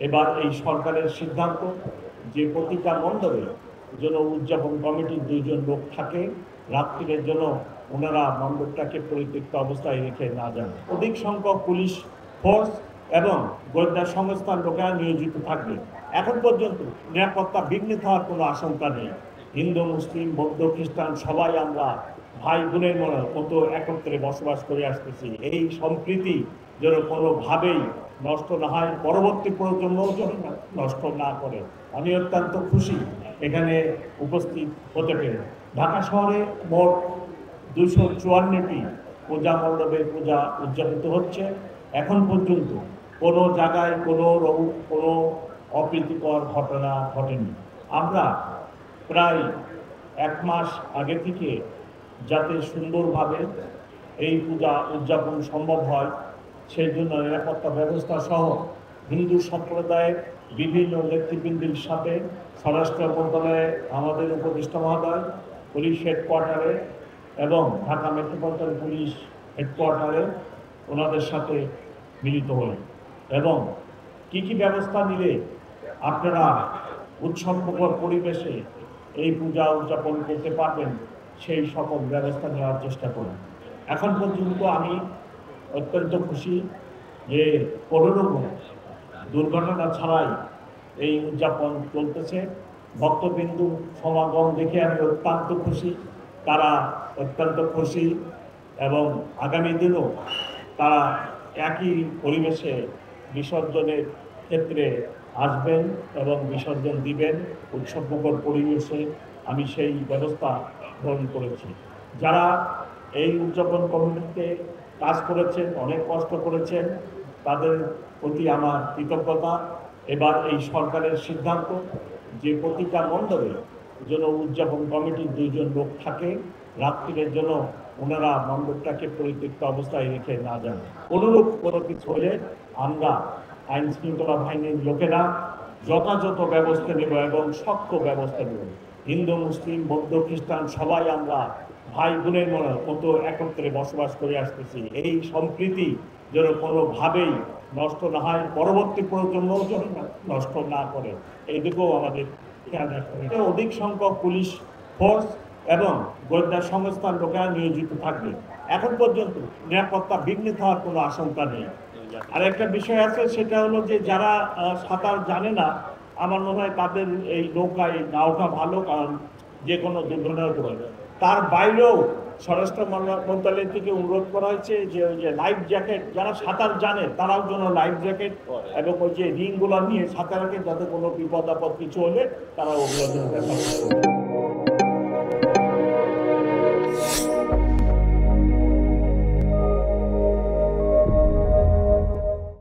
এবার এই সরকারের সিদ্ধান্ত যে প্রতিটা মণ্ডপে যেন উদযাপন কমিটির 2 জন লোক থাকে, রাত্রির জন্য ওনারা মণ্ডপটাকে পরিত্যক্ত অবস্থায় রেখে না যান। অধিক সংখ্যক পুলিশ ফোর্স এবং গোয়েন্দা সংস্থার লোকেরা নিয়োজিত থাকবে। এখন পর্যন্ত নিরাপত্তা বিঘ্নিত হওয়ার কোনো আশঙ্কা নেই। হিন্দু, মুসলিম, বৌদ্ধ, খ্রিস্টান সবাই আমরা ভাই বোনের মতো একত্রে বসবাস করে আসতেছি। এই সম্প্রীতি যেন কোনোভাবেই নষ্ট না হয়, পরবর্তী প্রজন্মও যেন নষ্ট না করে। আমি অত্যন্ত খুশি এখানে উপস্থিত হতে পেরে। ঢাকা শহরে মোট 254টি পূজা মণ্ডপের পূজা উদযাপিত হচ্ছে। এখন পর্যন্ত কোনো জায়গায় কোনো অপ্রীতিকর ঘটনা ঘটেনি। আমরা প্রায় 1 মাস আগে থেকে যাতে সুন্দরভাবে এই পূজা উদযাপন সম্ভব হয় সেই জন্য নিরাপত্তা ব্যবস্থা সহ হিন্দু সম্প্রদায়ের বিভিন্ন নেতৃবৃন্দের সাথে স্বরাষ্ট্র মন্ত্রণালয়ে আমাদের উপদেষ্টা মহোদয়, পুলিশ হেডকোয়ার্টারে এবং ঢাকা মেট্রোপলিটন পুলিশ হেডকোয়ার্টারে ওনাদের সাথে মিলিত হই এবং কি ব্যবস্থা নিলে আপনারা উৎসবমুখর পরিবেশে এই পূজা উদযাপন করতে পারবেন সেই সকল ব্যবস্থা নেওয়ার চেষ্টা করি। এখন পর্যন্ত আমি অত্যন্ত খুশি যে কোনো রকম দুর্ঘটনা ছাড়াই এই উদযাপন চলতেছে। ভক্তবিন্দু সমাগম দেখে আমি অত্যন্ত খুশি, তারা অত্যন্ত খুশি এবং আগামী দিনও তারা একই পরিবেশে বিসর্জনের ক্ষেত্রে আসবেন এবং বিসর্জন দিবেন উৎসবমুখর পরিবেশে। আমি সেই ব্যবস্থা গ্রহণ করেছি। যারা এই উদযাপন কমিটিতে কাজ করেছেন, অনেক কষ্ট করেছেন, তাদের প্রতি আমার কৃতজ্ঞতা। এবার এই সরকারের সিদ্ধান্ত যে প্রতিটা মণ্ডপে যেন উদযাপন কমিটির 2 জন লোক থাকে, রাত্রির জন্য ওনারা মণ্ডপটাকে পরিত্যক্ত অবস্থায় রেখে না যান। অনুরূপ কোনো কিছু হলে আমরা আইন শৃঙ্খলা বাহিনীর লোকেরা যথাযথ ব্যবস্থা নেব এবং শক্ত ব্যবস্থা নেব। হিন্দু, মুসলিম, বৌদ্ধ, খ্রিস্টান সবাই আমরা ভাই বোনের মতো একত্রে বসবাস করে আসতেছি। এই সম্প্রীতি যেন কোনোভাবেই নষ্ট না হয়, পরবর্তী প্রজন্মও যেন নষ্ট না করে, এইদিকেও আমাদের খেয়াল রাখতে হবে। অধিক সংখ্যক পুলিশ ফোর্স এবং গোয়েন্দা সংস্থার লোকেরা নিয়োজিত থাকবে। এখন পর্যন্ত নিরাপত্তা বিঘ্নিত হওয়ার কোনো আশঙ্কা নেই। আর একটা বিষয় আছে, সেটা হলো যে যারা সাঁতার জানে না, আমার মনে হয় তাদের এই নৌকায় নাওটা ভালো, কারণ যে কোনো দুর্ঘটনা হতে পারে। তার বাইরেও স্বরাষ্ট্র মন্ত্রণালয় থেকে অনুরোধ করা হয়েছে যে ওই যে লাইফ জ্যাকেট, যারা সাঁতার জানে তারাও যেন লাইফ জ্যাকেট এবং ওই যে রিংগুলো নিয়ে সাঁতার রাখে, যাতে কোনো বিপদ আপদ কিছু হলে তারা ওগুলো ব্যবহার করে।